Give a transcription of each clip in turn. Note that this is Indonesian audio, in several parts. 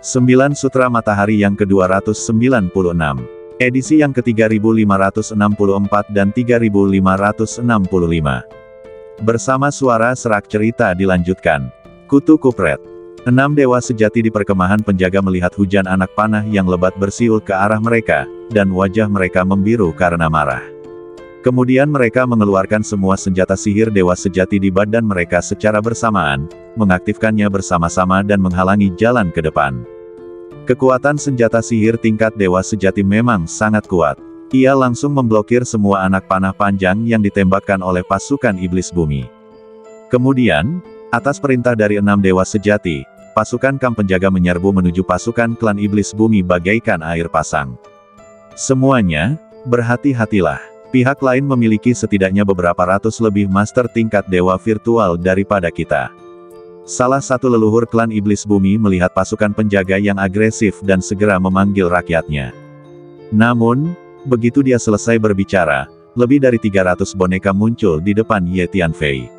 9 Sutra Matahari yang ke-296. Edisi yang ke-3564 dan 3565. Bersama suara serak cerita dilanjutkan. Kutu Kupret. 6 dewa sejati di perkemahan penjaga melihat hujan anak panah yang lebat bersiul ke arah mereka, dan wajah mereka membiru karena marah. Kemudian mereka mengeluarkan semua senjata sihir dewa sejati di badan mereka secara bersamaan, mengaktifkannya bersama-sama dan menghalangi jalan ke depan. Kekuatan senjata sihir tingkat dewa sejati memang sangat kuat. Ia langsung memblokir semua anak panah panjang yang ditembakkan oleh pasukan iblis bumi. Kemudian, atas perintah dari 6 dewa sejati, pasukan Kam Penjaga menyerbu menuju pasukan klan iblis bumi bagaikan air pasang. Semuanya, berhati-hatilah. Pihak lain memiliki setidaknya beberapa ratus lebih master tingkat dewa virtual daripada kita. Salah satu leluhur klan iblis bumi melihat pasukan penjaga yang agresif dan segera memanggil rakyatnya. Namun, begitu dia selesai berbicara, lebih dari 300 boneka muncul di depan Ye Tianfei.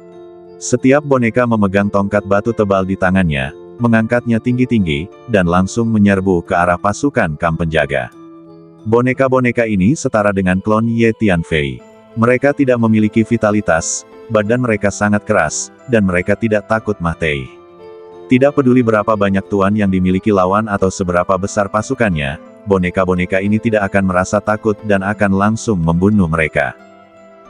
Setiap boneka memegang tongkat batu tebal di tangannya, mengangkatnya tinggi-tinggi, dan langsung menyerbu ke arah pasukan Kam Penjaga. Boneka-boneka ini setara dengan klon Ye Tianfei. Mereka tidak memiliki vitalitas, badan mereka sangat keras, dan mereka tidak takut mati. Tidak peduli berapa banyak tuan yang dimiliki lawan atau seberapa besar pasukannya, boneka-boneka ini tidak akan merasa takut dan akan langsung membunuh mereka.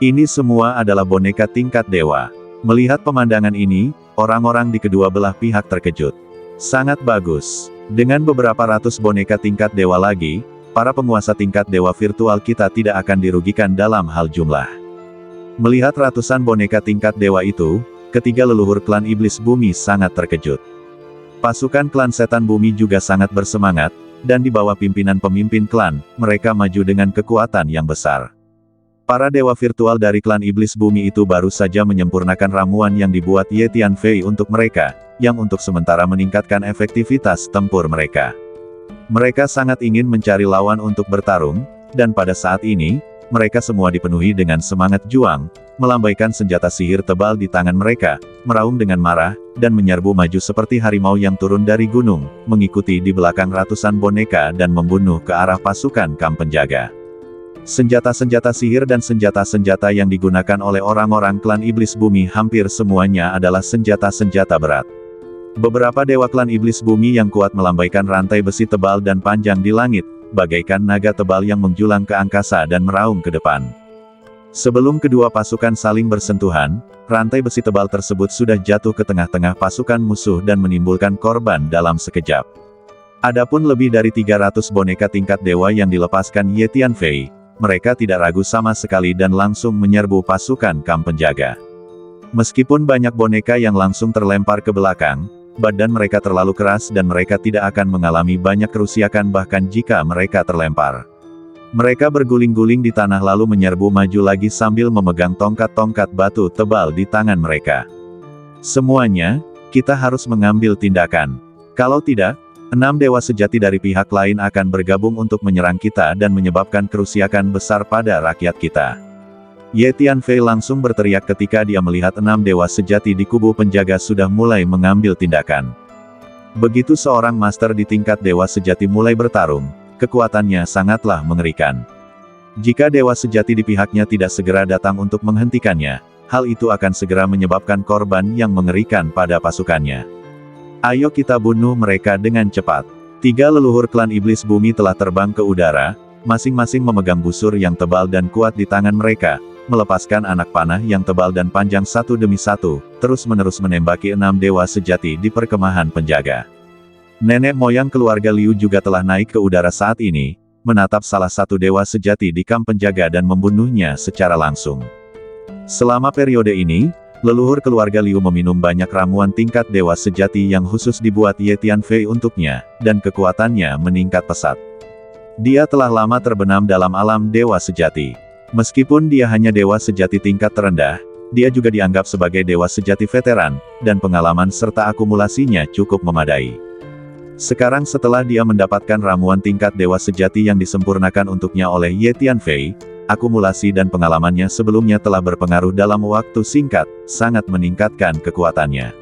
Ini semua adalah boneka tingkat dewa. Melihat pemandangan ini, orang-orang di kedua belah pihak terkejut. Sangat bagus. Dengan beberapa ratus boneka tingkat dewa lagi, para penguasa tingkat dewa virtual kita tidak akan dirugikan dalam hal jumlah. Melihat ratusan boneka tingkat dewa itu, ketiga leluhur klan iblis bumi sangat terkejut. Pasukan klan setan bumi juga sangat bersemangat, dan di bawah pimpinan pemimpin klan, mereka maju dengan kekuatan yang besar. Para dewa virtual dari klan iblis bumi itu baru saja menyempurnakan ramuan yang dibuat Ye Tianfei untuk mereka, yang untuk sementara meningkatkan efektivitas tempur mereka. Mereka sangat ingin mencari lawan untuk bertarung, dan pada saat ini, mereka semua dipenuhi dengan semangat juang, melambaikan senjata sihir tebal di tangan mereka, meraung dengan marah, dan menyerbu maju seperti harimau yang turun dari gunung, mengikuti di belakang ratusan boneka dan membunuh ke arah pasukan Kam Penjaga. Senjata-senjata sihir dan senjata-senjata yang digunakan oleh orang-orang klan iblis bumi hampir semuanya adalah senjata-senjata berat. Beberapa dewa klan iblis bumi yang kuat melambaikan rantai besi tebal dan panjang di langit, bagaikan naga tebal yang menjulang ke angkasa dan meraung ke depan. Sebelum kedua pasukan saling bersentuhan, rantai besi tebal tersebut sudah jatuh ke tengah-tengah pasukan musuh dan menimbulkan korban dalam sekejap. Adapun lebih dari 300 boneka tingkat dewa yang dilepaskan Ye Tianfei, mereka tidak ragu sama sekali dan langsung menyerbu pasukan Kam Penjaga. Meskipun banyak boneka yang langsung terlempar ke belakang, badan mereka terlalu keras dan mereka tidak akan mengalami banyak kerusakan bahkan jika mereka terlempar. Mereka berguling-guling di tanah lalu menyerbu maju lagi sambil memegang tongkat-tongkat batu tebal di tangan mereka. Semuanya, kita harus mengambil tindakan. Kalau tidak, 6 dewa sejati dari pihak lain akan bergabung untuk menyerang kita dan menyebabkan kerusakan besar pada rakyat kita. Ye Tianfei langsung berteriak ketika dia melihat 6 dewa sejati di kubu penjaga sudah mulai mengambil tindakan. Begitu seorang master di tingkat dewa sejati mulai bertarung, kekuatannya sangatlah mengerikan. Jika dewa sejati di pihaknya tidak segera datang untuk menghentikannya, hal itu akan segera menyebabkan korban yang mengerikan pada pasukannya. Ayo kita bunuh mereka dengan cepat. 3 leluhur klan iblis bumi telah terbang ke udara, masing-masing memegang busur yang tebal dan kuat di tangan mereka, melepaskan anak panah yang tebal dan panjang satu demi satu, terus-menerus menembaki 6 dewa sejati di perkemahan penjaga. Nenek moyang keluarga Liu juga telah naik ke udara saat ini, menatap salah satu dewa sejati di Kam Penjaga dan membunuhnya secara langsung. Selama periode ini, leluhur keluarga Liu meminum banyak ramuan tingkat dewa sejati yang khusus dibuat Ye Tianfei untuknya, dan kekuatannya meningkat pesat. Dia telah lama terbenam dalam alam dewa sejati. Meskipun dia hanya dewa sejati tingkat terendah, dia juga dianggap sebagai dewa sejati veteran, dan pengalaman serta akumulasinya cukup memadai. Sekarang setelah dia mendapatkan ramuan tingkat dewa sejati yang disempurnakan untuknya oleh Ye Tianfei, akumulasi dan pengalamannya sebelumnya telah berpengaruh dalam waktu singkat, sangat meningkatkan kekuatannya.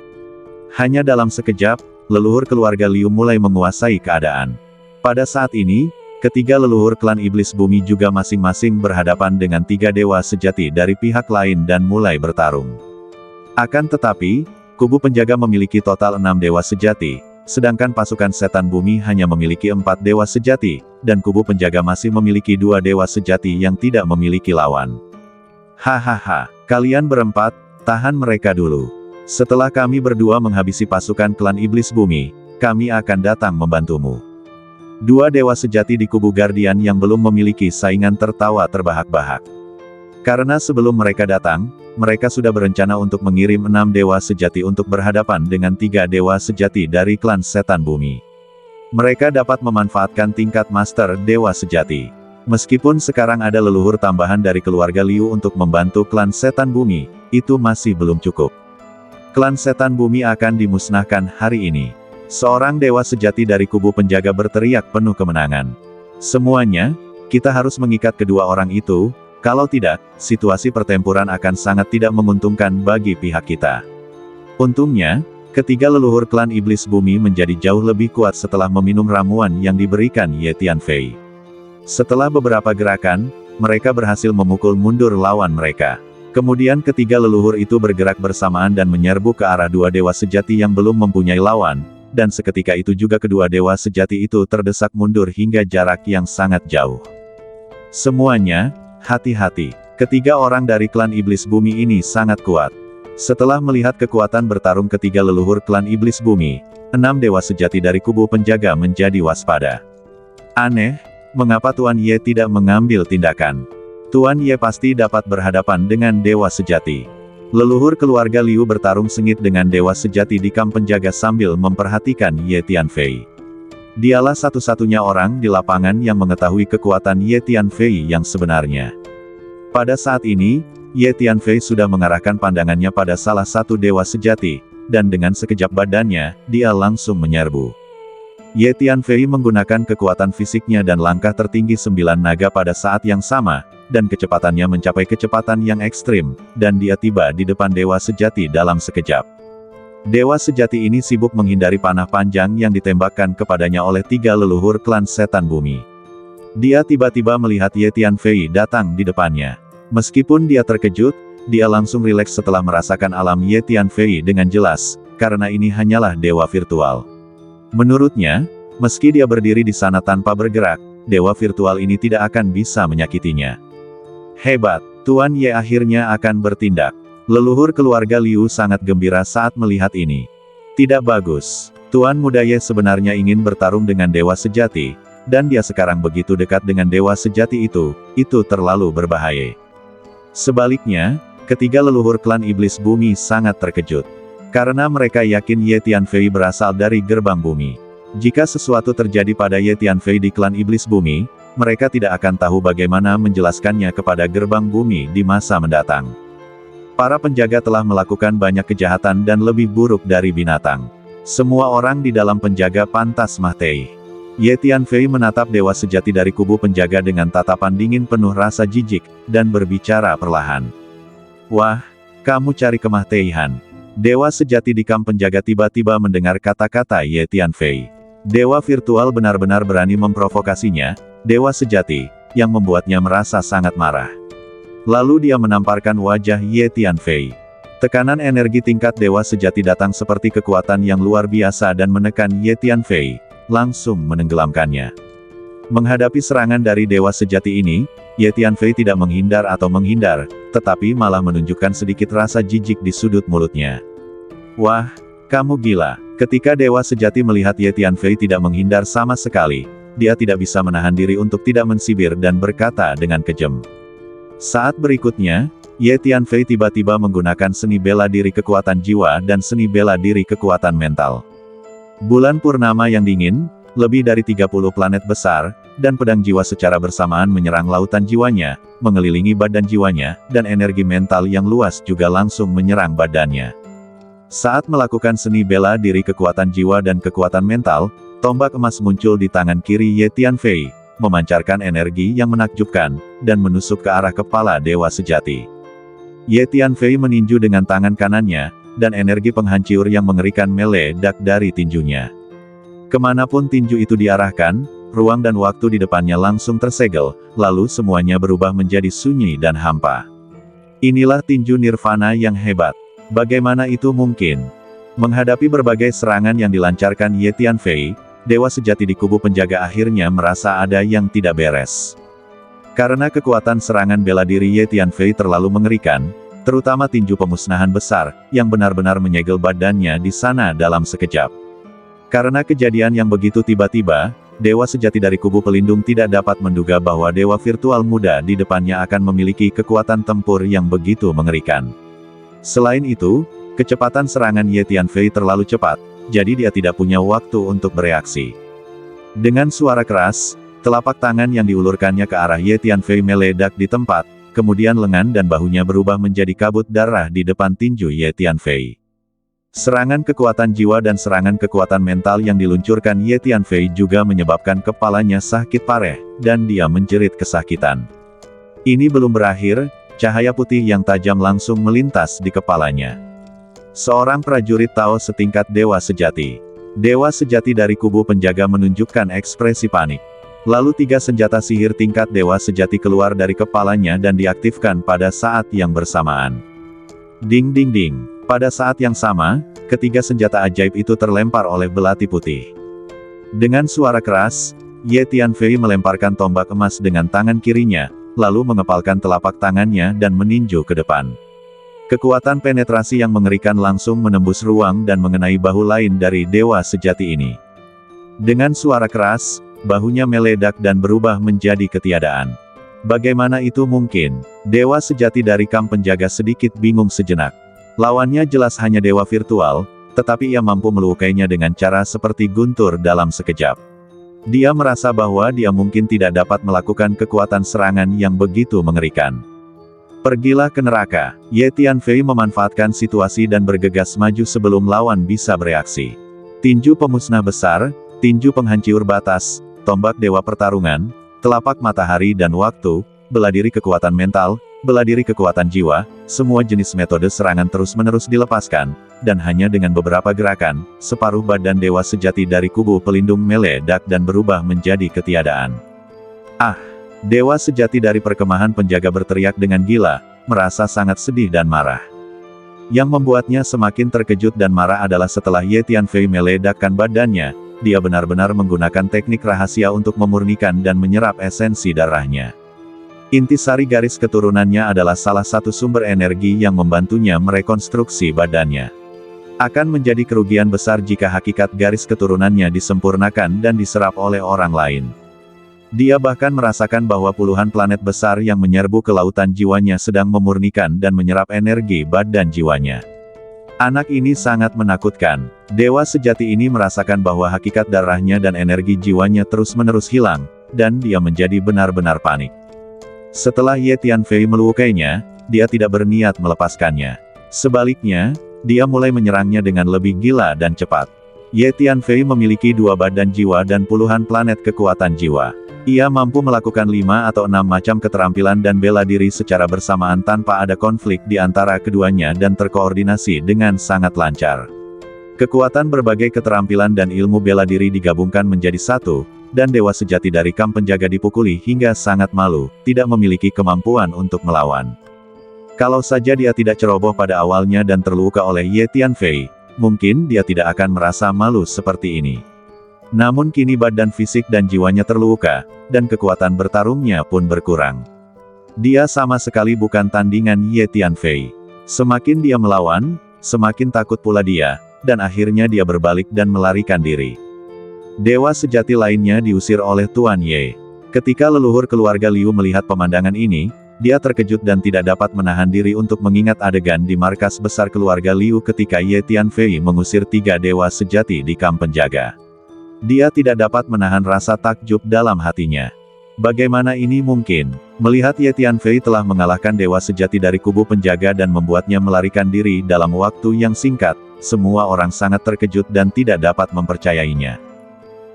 Hanya dalam sekejap, leluhur keluarga Liu mulai menguasai keadaan. Pada saat ini, ketiga leluhur klan iblis bumi juga masing-masing berhadapan dengan 3 dewa sejati dari pihak lain dan mulai bertarung. Akan tetapi, kubu penjaga memiliki total 6 dewa sejati, sedangkan pasukan setan bumi hanya memiliki 4 dewa sejati, dan kubu penjaga masih memiliki 2 dewa sejati yang tidak memiliki lawan. Hahaha, kalian berempat, tahan mereka dulu. Setelah kami berdua menghabisi pasukan klan iblis bumi, kami akan datang membantumu. 2 dewa sejati di kubu Guardian yang belum memiliki saingan tertawa terbahak-bahak. Karena sebelum mereka datang, mereka sudah berencana untuk mengirim 6 dewa sejati untuk berhadapan dengan 3 dewa sejati dari klan setan bumi. Mereka dapat memanfaatkan tingkat master dewa sejati. Meskipun sekarang ada leluhur tambahan dari keluarga Liu untuk membantu klan setan bumi, itu masih belum cukup. Klan setan bumi akan dimusnahkan hari ini. Seorang dewa sejati dari kubu penjaga berteriak penuh kemenangan. Semuanya, kita harus mengikat kedua orang itu, kalau tidak, situasi pertempuran akan sangat tidak menguntungkan bagi pihak kita. Untungnya, ketiga leluhur klan iblis bumi menjadi jauh lebih kuat setelah meminum ramuan yang diberikan Ye Tianfei. Setelah beberapa gerakan, mereka berhasil memukul mundur lawan mereka. Kemudian ketiga leluhur itu bergerak bersamaan dan menyerbu ke arah 2 dewa sejati yang belum mempunyai lawan, dan seketika itu juga kedua dewa sejati itu terdesak mundur hingga jarak yang sangat jauh. Semuanya, hati-hati, ketiga orang dari klan iblis bumi ini sangat kuat. Setelah melihat kekuatan bertarung ketiga leluhur klan iblis bumi, 6 dewa sejati dari kubu penjaga menjadi waspada. Aneh, mengapa Tuan Ye tidak mengambil tindakan? Tuan Ye pasti dapat berhadapan dengan dewa sejati. Leluhur keluarga Liu bertarung sengit dengan dewa sejati di kamp penjaga sambil memperhatikan Ye Tianfei. Dialah satu-satunya orang di lapangan yang mengetahui kekuatan Ye Tianfei yang sebenarnya. Pada saat ini, Ye Tianfei sudah mengarahkan pandangannya pada salah satu dewa sejati, dan dengan sekejap badannya, dia langsung menyerbu. Ye Tianfei menggunakan kekuatan fisiknya dan langkah tertinggi 9 naga pada saat yang sama, dan kecepatannya mencapai kecepatan yang ekstrim, dan dia tiba di depan dewa sejati dalam sekejap. Dewa sejati ini sibuk menghindari panah panjang yang ditembakkan kepadanya oleh 3 leluhur klan setan bumi. Dia tiba-tiba melihat Ye Tianfei datang di depannya. Meskipun dia terkejut, dia langsung rileks setelah merasakan alam Ye Tianfei dengan jelas, karena ini hanyalah dewa virtual. Menurutnya, meski dia berdiri di sana tanpa bergerak, dewa virtual ini tidak akan bisa menyakitinya. Hebat, Tuan Ye akhirnya akan bertindak. Leluhur keluarga Liu sangat gembira saat melihat ini. Tidak bagus, Tuan Muda Ye sebenarnya ingin bertarung dengan dewa sejati, dan dia sekarang begitu dekat dengan dewa sejati itu terlalu berbahaya. Sebaliknya, ketiga leluhur klan iblis bumi sangat terkejut. Karena mereka yakin Ye Tianfei berasal dari gerbang bumi. Jika sesuatu terjadi pada Ye Tianfei di klan iblis bumi, mereka tidak akan tahu bagaimana menjelaskannya kepada gerbang bumi di masa mendatang. Para penjaga telah melakukan banyak kejahatan dan lebih buruk dari binatang. Semua orang di dalam penjaga pantas mati. Ye Tianfei menatap dewa sejati dari kubu penjaga dengan tatapan dingin penuh rasa jijik, dan berbicara perlahan. Wah, kamu cari kematian. Dewa sejati di kamp penjaga tiba-tiba mendengar kata-kata Ye Tianfei. Dewa virtual benar-benar berani memprovokasinya, dewa sejati, yang membuatnya merasa sangat marah. Lalu dia menamparkan wajah Ye Tianfei. Tekanan energi tingkat dewa sejati datang seperti kekuatan yang luar biasa dan menekan Ye Tianfei, langsung menenggelamkannya. Menghadapi serangan dari dewa sejati ini, Ye Tianfei tidak menghindar atau menghindar, tetapi malah menunjukkan sedikit rasa jijik di sudut mulutnya. Wah, kamu gila. Ketika dewa sejati melihat Ye Tianfei tidak menghindar sama sekali, dia tidak bisa menahan diri untuk tidak mensibir dan berkata dengan kejam. Saat berikutnya, Ye Tianfei tiba-tiba menggunakan seni bela diri kekuatan jiwa dan seni bela diri kekuatan mental. Bulan purnama yang dingin, lebih dari 30 planet besar, dan pedang jiwa secara bersamaan menyerang lautan jiwanya, mengelilingi badan jiwanya, dan energi mental yang luas juga langsung menyerang badannya. Saat melakukan seni bela diri kekuatan jiwa dan kekuatan mental, tombak emas muncul di tangan kiri Ye Tianfei, memancarkan energi yang menakjubkan, dan menusuk ke arah kepala dewa sejati. Ye Tianfei meninju dengan tangan kanannya, dan energi penghancur yang mengerikan meledak dari tinjunya. Kemanapun tinju itu diarahkan, ruang dan waktu di depannya langsung tersegel, lalu semuanya berubah menjadi sunyi dan hampa. Inilah tinju nirvana yang hebat. Bagaimana itu mungkin? Menghadapi berbagai serangan yang dilancarkan Ye Tianfei, dewa sejati di kubu penjaga akhirnya merasa ada yang tidak beres. Karena kekuatan serangan bela diri Ye Tianfei terlalu mengerikan, terutama tinju pemusnahan besar, yang benar-benar menyegel badannya di sana dalam sekejap. Karena kejadian yang begitu tiba-tiba, dewa sejati dari kubu pelindung tidak dapat menduga bahwa dewa virtual muda di depannya akan memiliki kekuatan tempur yang begitu mengerikan. Selain itu, kecepatan serangan Ye Tianfei terlalu cepat, jadi dia tidak punya waktu untuk bereaksi. Dengan suara keras, telapak tangan yang diulurkannya ke arah Ye Tianfei meledak di tempat, kemudian lengan dan bahunya berubah menjadi kabut darah di depan tinju Ye Tianfei. Serangan kekuatan jiwa dan serangan kekuatan mental yang diluncurkan Ye Tianfei juga menyebabkan kepalanya sakit parah, dan dia menjerit kesakitan. Ini belum berakhir, cahaya putih yang tajam langsung melintas di kepalanya. Seorang prajurit Tao setingkat dewa sejati. Dewa sejati dari kubu penjaga menunjukkan ekspresi panik. Lalu 3 senjata sihir tingkat dewa sejati keluar dari kepalanya dan diaktifkan pada saat yang bersamaan. Ding ding ding. Pada saat yang sama, ketiga senjata ajaib itu terlempar oleh belati putih. Dengan suara keras, Ye Tianfei melemparkan tombak emas dengan tangan kirinya, lalu mengepalkan telapak tangannya dan meninju ke depan. Kekuatan penetrasi yang mengerikan langsung menembus ruang dan mengenai bahu lain dari dewa sejati ini. Dengan suara keras, bahunya meledak dan berubah menjadi ketiadaan. Bagaimana itu mungkin? Dewa sejati dari kamp penjaga sedikit bingung sejenak. Lawannya jelas hanya dewa virtual, tetapi ia mampu melukainya dengan cara seperti guntur dalam sekejap. Dia merasa bahwa dia mungkin tidak dapat melakukan kekuatan serangan yang begitu mengerikan. Pergilah ke neraka. Ye Tianfei memanfaatkan situasi dan bergegas maju sebelum lawan bisa bereaksi. Tinju pemusnah besar, tinju penghancur batas, tombak dewa pertarungan, telapak matahari dan waktu, bela diri kekuatan mental, bela diri kekuatan jiwa, semua jenis metode serangan terus-menerus dilepaskan, dan hanya dengan beberapa gerakan, separuh badan dewa sejati dari kubu pelindung meledak dan berubah menjadi ketiadaan. Ah! Dewa sejati dari perkemahan penjaga berteriak dengan gila, merasa sangat sedih dan marah. Yang membuatnya semakin terkejut dan marah adalah setelah Ye Tianfei meledakkan badannya, dia benar-benar menggunakan teknik rahasia untuk memurnikan dan menyerap esensi darahnya. Intisari garis keturunannya adalah salah satu sumber energi yang membantunya merekonstruksi badannya. Akan menjadi kerugian besar jika hakikat garis keturunannya disempurnakan dan diserap oleh orang lain. Dia bahkan merasakan bahwa puluhan planet besar yang menyerbu ke lautan jiwanya sedang memurnikan dan menyerap energi badan jiwanya. Anak ini sangat menakutkan. Dewa sejati ini merasakan bahwa hakikat darahnya dan energi jiwanya terus-menerus hilang, dan dia menjadi benar-benar panik. Setelah Ye Tianfei melukainya, dia tidak berniat melepaskannya. Sebaliknya, dia mulai menyerangnya dengan lebih gila dan cepat. Ye Tianfei memiliki 2 badan jiwa dan puluhan planet kekuatan jiwa. Ia mampu melakukan 5 atau 6 macam keterampilan dan bela diri secara bersamaan tanpa ada konflik di antara keduanya dan terkoordinasi dengan sangat lancar. Kekuatan berbagai keterampilan dan ilmu bela diri digabungkan menjadi satu, dan dewa sejati dari kamp penjaga dipukuli hingga sangat malu, tidak memiliki kemampuan untuk melawan. Kalau saja dia tidak ceroboh pada awalnya dan terluka oleh Ye Tianfei, mungkin dia tidak akan merasa malu seperti ini. Namun kini badan fisik dan jiwanya terluka, dan kekuatan bertarungnya pun berkurang. Dia sama sekali bukan tandingan Ye Tianfei. Semakin dia melawan, semakin takut pula dia, dan akhirnya dia berbalik dan melarikan diri. Dewa sejati lainnya diusir oleh Tuan Ye. Ketika leluhur keluarga Liu melihat pemandangan ini, dia terkejut dan tidak dapat menahan diri untuk mengingat adegan di markas besar keluarga Liu ketika Ye Tianfei mengusir 3 dewa sejati di kamp penjaga. Dia tidak dapat menahan rasa takjub dalam hatinya. Bagaimana ini mungkin? Melihat Ye Tianfei telah mengalahkan dewa sejati dari kubu penjaga dan membuatnya melarikan diri dalam waktu yang singkat, semua orang sangat terkejut dan tidak dapat mempercayainya.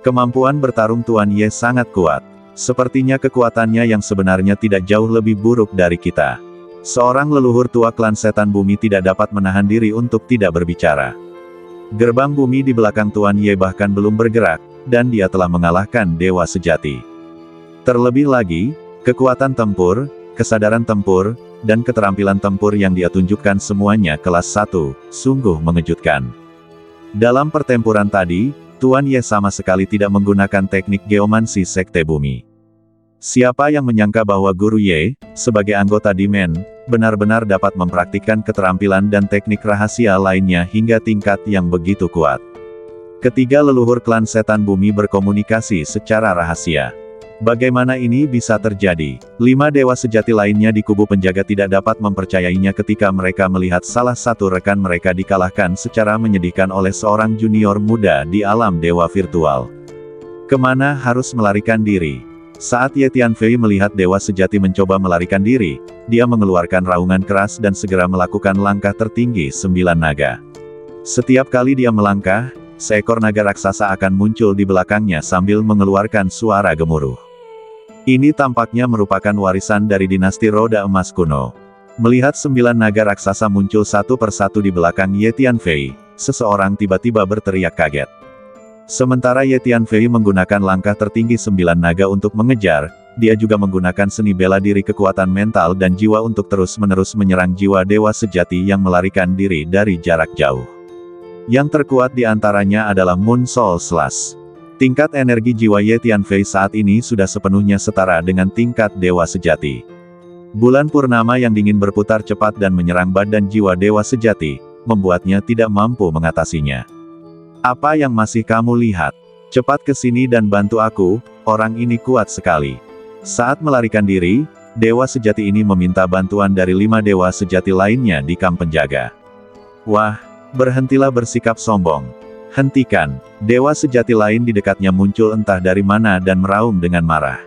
Kemampuan bertarung Tuan Ye sangat kuat. Sepertinya kekuatannya yang sebenarnya tidak jauh lebih buruk dari kita. Seorang leluhur tua klan setan bumi tidak dapat menahan diri untuk tidak berbicara. Gerbang bumi di belakang Tuan Ye bahkan belum bergerak, dan dia telah mengalahkan dewa sejati. Terlebih lagi, kekuatan tempur, kesadaran tempur, dan keterampilan tempur yang dia tunjukkan semuanya kelas 1, sungguh mengejutkan. Dalam pertempuran tadi, Tuan Ye sama sekali tidak menggunakan teknik geomansi sekte bumi. Siapa yang menyangka bahwa Guru Ye, sebagai anggota Dimen, benar-benar dapat mempraktikkan keterampilan dan teknik rahasia lainnya hingga tingkat yang begitu kuat. Ketiga leluhur klan setan bumi berkomunikasi secara rahasia. Bagaimana ini bisa terjadi? 5 dewa sejati lainnya di kubu penjaga tidak dapat mempercayainya ketika mereka melihat salah satu rekan mereka dikalahkan secara menyedihkan oleh seorang junior muda di alam dewa virtual. Kemana harus melarikan diri? Saat Ye Tianfei melihat dewa sejati mencoba melarikan diri, dia mengeluarkan raungan keras dan segera melakukan langkah tertinggi 9 naga. Setiap kali dia melangkah, seekor naga raksasa akan muncul di belakangnya sambil mengeluarkan suara gemuruh. Ini tampaknya merupakan warisan dari dinasti Roda Emas kuno. Melihat 9 naga raksasa muncul satu persatu di belakang Ye Tianfei, seseorang tiba-tiba berteriak kaget. Sementara Ye Tianfei menggunakan langkah tertinggi 9 naga untuk mengejar, dia juga menggunakan seni bela diri kekuatan mental dan jiwa untuk terus-menerus menyerang jiwa dewa sejati yang melarikan diri dari jarak jauh. Yang terkuat di antaranya adalah Moon Soul Slash. Tingkat energi jiwa Ye Tianfei saat ini sudah sepenuhnya setara dengan tingkat dewa sejati. Bulan purnama yang dingin berputar cepat dan menyerang badan jiwa dewa sejati, membuatnya tidak mampu mengatasinya. Apa yang masih kamu lihat? Cepat ke sini dan bantu aku, orang ini kuat sekali. Saat melarikan diri, dewa sejati ini meminta bantuan dari 5 dewa sejati lainnya di kamp penjaga. Wah, berhentilah bersikap sombong. Hentikan. Dewa sejati lain di dekatnya muncul entah dari mana dan meraung dengan marah.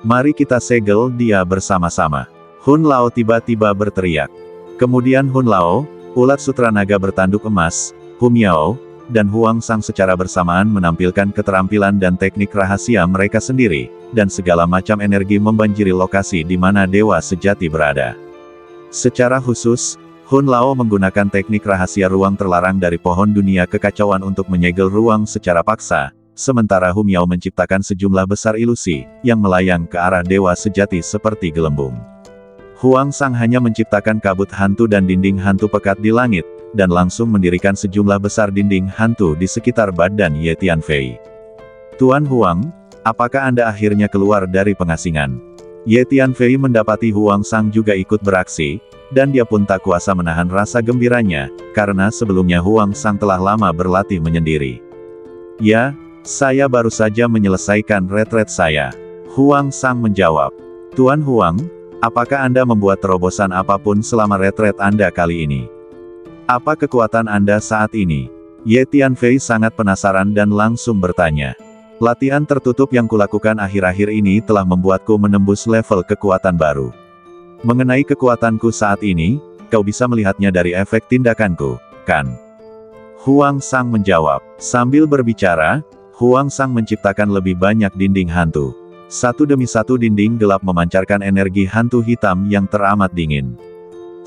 Mari kita segel dia bersama-sama. Hun Lao tiba-tiba berteriak. Kemudian Hun Lao, ulat sutra naga bertanduk emas, Hu Miao, dan Huang Sang secara bersamaan menampilkan keterampilan dan teknik rahasia mereka sendiri, dan segala macam energi membanjiri lokasi di mana dewa sejati berada. Secara khusus, Hun Lao menggunakan teknik rahasia ruang terlarang dari pohon dunia kekacauan untuk menyegel ruang secara paksa, sementara Hu Miao menciptakan sejumlah besar ilusi, yang melayang ke arah dewa sejati seperti gelembung. Huang Sang hanya menciptakan kabut hantu dan dinding hantu pekat di langit, dan langsung mendirikan sejumlah besar dinding hantu di sekitar badan Ye Tianfei. Tuan Huang, apakah Anda akhirnya keluar dari pengasingan? Ye Tianfei mendapati Huang Sang juga ikut beraksi, dan dia pun tak kuasa menahan rasa gembiranya, karena sebelumnya Huang Sang telah lama berlatih menyendiri. Ya, saya baru saja menyelesaikan retret saya. Huang Sang menjawab. Tuan Huang, apakah Anda membuat terobosan apapun selama retret Anda kali ini? Apa kekuatan Anda saat ini? Ye Tianfei sangat penasaran dan langsung bertanya. Latihan tertutup yang kulakukan akhir-akhir ini telah membuatku menembus level kekuatan baru. Mengenai kekuatanku saat ini, kau bisa melihatnya dari efek tindakanku, kan? Huang Sang menjawab. Sambil berbicara, Huang Sang menciptakan lebih banyak dinding hantu. Satu demi satu dinding gelap memancarkan energi hantu hitam yang teramat dingin.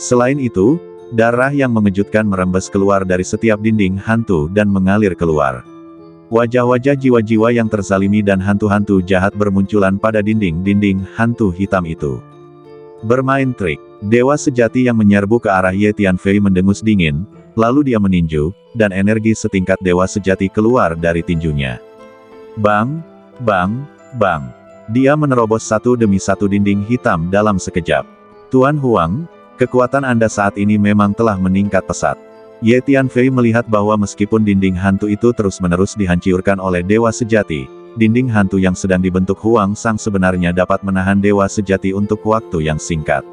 Selain itu, darah yang mengejutkan merembes keluar dari setiap dinding hantu dan mengalir keluar. Wajah-wajah jiwa-jiwa yang terzalimi dan hantu-hantu jahat bermunculan pada dinding-dinding hantu hitam itu. Bermain trik, dewa sejati yang menyerbu ke arah Ye Tianfei mendengus dingin, lalu dia meninju, dan energi setingkat dewa sejati keluar dari tinjunya. Bang, bang, bang. Dia menerobos satu demi satu dinding hitam dalam sekejap. Tuan Huang, kekuatan Anda saat ini memang telah meningkat pesat. Ye Tianfei melihat bahwa meskipun dinding hantu itu terus-menerus dihancurkan oleh dewa sejati, dinding hantu yang sedang dibentuk Huang Sang sebenarnya dapat menahan dewa sejati untuk waktu yang singkat.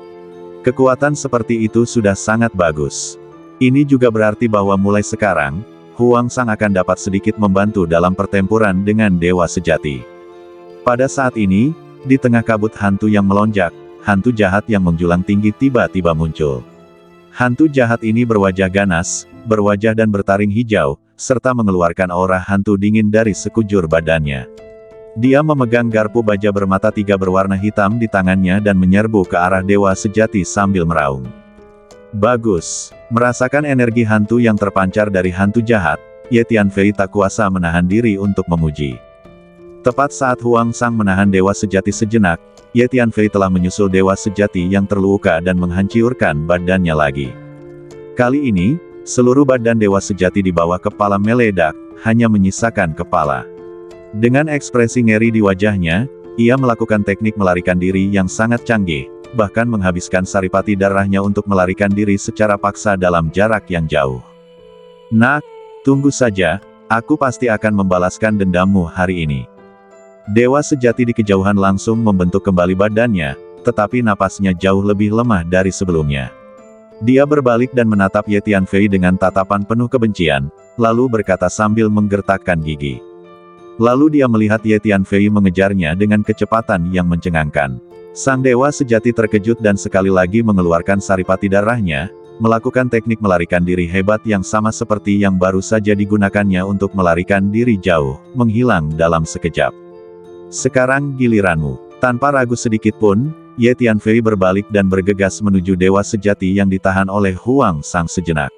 Kekuatan seperti itu sudah sangat bagus. Ini juga berarti bahwa mulai sekarang, Huang Sang akan dapat sedikit membantu dalam pertempuran dengan dewa sejati. Pada saat ini, di tengah kabut hantu yang melonjak, hantu jahat yang menjulang tinggi tiba-tiba muncul. Hantu jahat ini berwajah ganas, berwajah dan bertaring hijau, serta mengeluarkan aura hantu dingin dari sekujur badannya. Dia memegang garpu baja bermata tiga berwarna hitam di tangannya dan menyerbu ke arah dewa sejati sambil meraung. Bagus. Merasakan energi hantu yang terpancar dari hantu jahat, Ye Tianfei tak kuasa menahan diri untuk memuji. Tepat saat Huang Sang menahan dewa sejati sejenak, Ye Tianfei telah menyusul dewa sejati yang terluka dan menghancurkan badannya lagi. Kali ini, seluruh badan dewa sejati di bawah kepala meledak, hanya menyisakan kepala. Dengan ekspresi ngeri di wajahnya, ia melakukan teknik melarikan diri yang sangat canggih, bahkan menghabiskan saripati darahnya untuk melarikan diri secara paksa dalam jarak yang jauh. Nak, tunggu saja, aku pasti akan membalaskan dendammu hari ini. Dewa sejati di kejauhan langsung membentuk kembali badannya, tetapi napasnya jauh lebih lemah dari sebelumnya. Dia berbalik dan menatap Ye Tianfei dengan tatapan penuh kebencian, lalu berkata sambil menggertakkan gigi. Lalu dia melihat Ye Tianfei mengejarnya dengan kecepatan yang mencengangkan. Sang dewa sejati terkejut dan sekali lagi mengeluarkan saripati darahnya, melakukan teknik melarikan diri hebat yang sama seperti yang baru saja digunakannya untuk melarikan diri jauh, menghilang dalam sekejap. Sekarang giliranmu. Tanpa ragu sedikit pun, Ye Tianfei berbalik dan bergegas menuju dewa sejati yang ditahan oleh Huang Sang sejenak.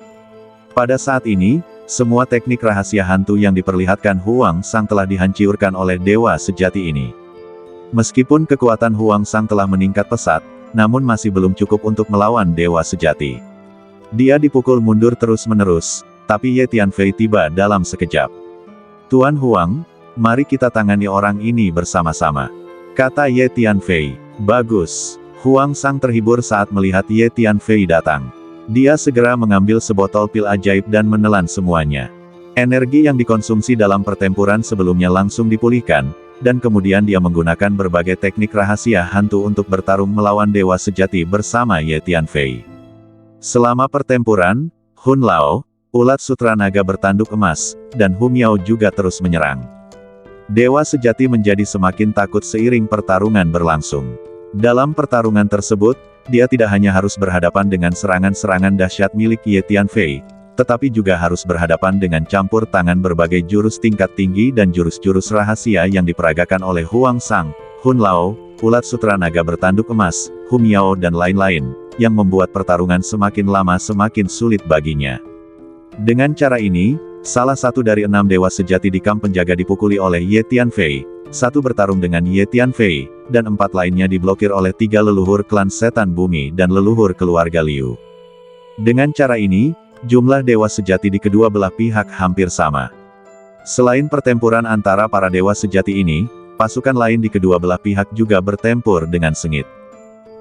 Pada saat ini, semua teknik rahasia hantu yang diperlihatkan Huang Sang telah dihancurkan oleh dewa sejati ini. Meskipun kekuatan Huang Sang telah meningkat pesat, namun masih belum cukup untuk melawan dewa sejati. Dia dipukul mundur terus-menerus, tapi Ye Tianfei tiba dalam sekejap. Tuan Huang, mari kita tangani orang ini bersama-sama, kata Ye Tianfei. Bagus. Huang Sang terhibur saat melihat Ye Tianfei datang. Dia segera mengambil sebotol pil ajaib dan menelan semuanya. Energi yang dikonsumsi dalam pertempuran sebelumnya langsung dipulihkan, dan kemudian dia menggunakan berbagai teknik rahasia hantu untuk bertarung melawan dewa sejati bersama Ye Tianfei. Selama pertempuran, Hun Lao, ulat sutra naga bertanduk emas, dan Hu Miao juga terus menyerang. Dewa sejati menjadi semakin takut seiring pertarungan berlangsung. Dalam pertarungan tersebut, dia tidak hanya harus berhadapan dengan serangan-serangan dahsyat milik Ye Tianfei, tetapi juga harus berhadapan dengan campur tangan berbagai jurus tingkat tinggi dan jurus-jurus rahasia yang diperagakan oleh Huang Sang, Hun Lao, ulat sutra naga bertanduk emas, Hu Miao dan lain-lain, yang membuat pertarungan semakin lama semakin sulit baginya. Dengan cara ini, salah satu dari 6 dewa sejati di kamp penjaga dipukuli oleh Ye Tianfei, 1 bertarung dengan Ye Tianfei, dan 4 lainnya diblokir oleh 3 leluhur klan setan bumi dan leluhur keluarga Liu. Dengan cara ini, jumlah dewa sejati di kedua belah pihak hampir sama. Selain pertempuran antara para dewa sejati ini, pasukan lain di kedua belah pihak juga bertempur dengan sengit.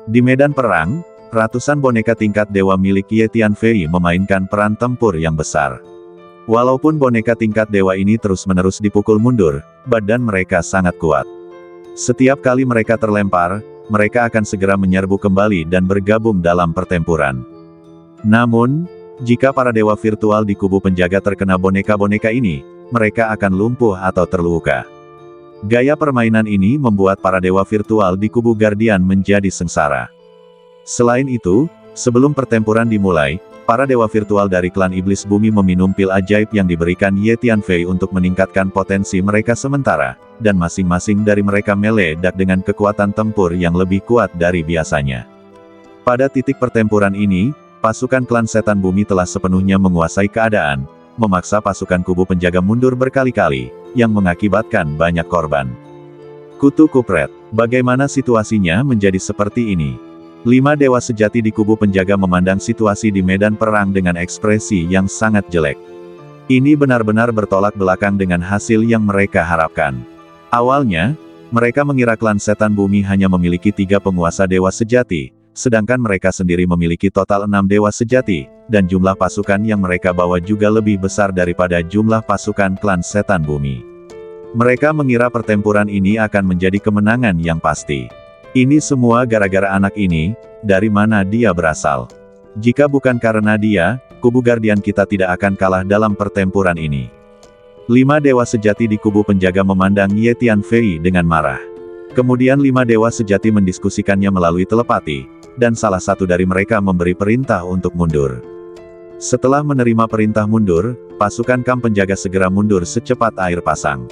Di medan perang, ratusan boneka tingkat dewa milik Ye Tianfei memainkan peran tempur yang besar. Walaupun boneka tingkat dewa ini terus-menerus dipukul mundur, badan mereka sangat kuat. Setiap kali mereka terlempar, mereka akan segera menyerbu kembali dan bergabung dalam pertempuran. Namun, jika para dewa virtual di kubu penjaga terkena boneka-boneka ini, mereka akan lumpuh atau terluka. Gaya permainan ini membuat para dewa virtual di kubu Guardian menjadi sengsara. Selain itu, sebelum pertempuran dimulai, para dewa virtual dari klan iblis bumi meminum pil ajaib yang diberikan Ye Tianfei untuk meningkatkan potensi mereka sementara, dan masing-masing dari mereka meledak dengan kekuatan tempur yang lebih kuat dari biasanya. Pada titik pertempuran ini, pasukan klan setan bumi telah sepenuhnya menguasai keadaan, memaksa pasukan kubu penjaga mundur berkali-kali, yang mengakibatkan banyak korban. Kutu Kupret, bagaimana situasinya menjadi seperti ini? 5 dewa sejati di kubu penjaga memandang situasi di medan perang dengan ekspresi yang sangat jelek. Ini benar-benar bertolak belakang dengan hasil yang mereka harapkan. Awalnya, mereka mengira klan setan bumi hanya memiliki 3 penguasa dewa sejati, sedangkan mereka sendiri memiliki total 6 dewa sejati, dan jumlah pasukan yang mereka bawa juga lebih besar daripada jumlah pasukan klan setan bumi. Mereka mengira pertempuran ini akan menjadi kemenangan yang pasti. Ini semua gara-gara anak ini, dari mana dia berasal? Jika bukan karena dia, kubu Guardian kita tidak akan kalah dalam pertempuran ini. 5 dewa sejati di kubu penjaga memandang Ye Tianfei dengan marah. Kemudian 5 dewa sejati mendiskusikannya melalui telepati, dan salah satu dari mereka memberi perintah untuk mundur. Setelah menerima perintah mundur, pasukan kamp penjaga segera mundur secepat air pasang.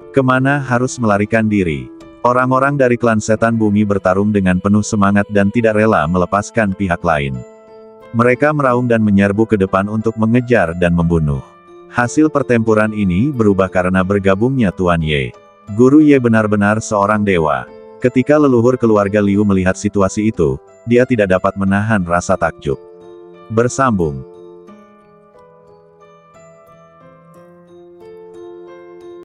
Kemana harus melarikan diri? Orang-orang dari klan setan bumi bertarung dengan penuh semangat dan tidak rela melepaskan pihak lain. Mereka meraung dan menyerbu ke depan untuk mengejar dan membunuh. Hasil pertempuran ini berubah karena bergabungnya Tuan Ye. Guru Ye benar-benar seorang dewa. Ketika leluhur keluarga Liu melihat situasi itu, dia tidak dapat menahan rasa takjub. Bersambung.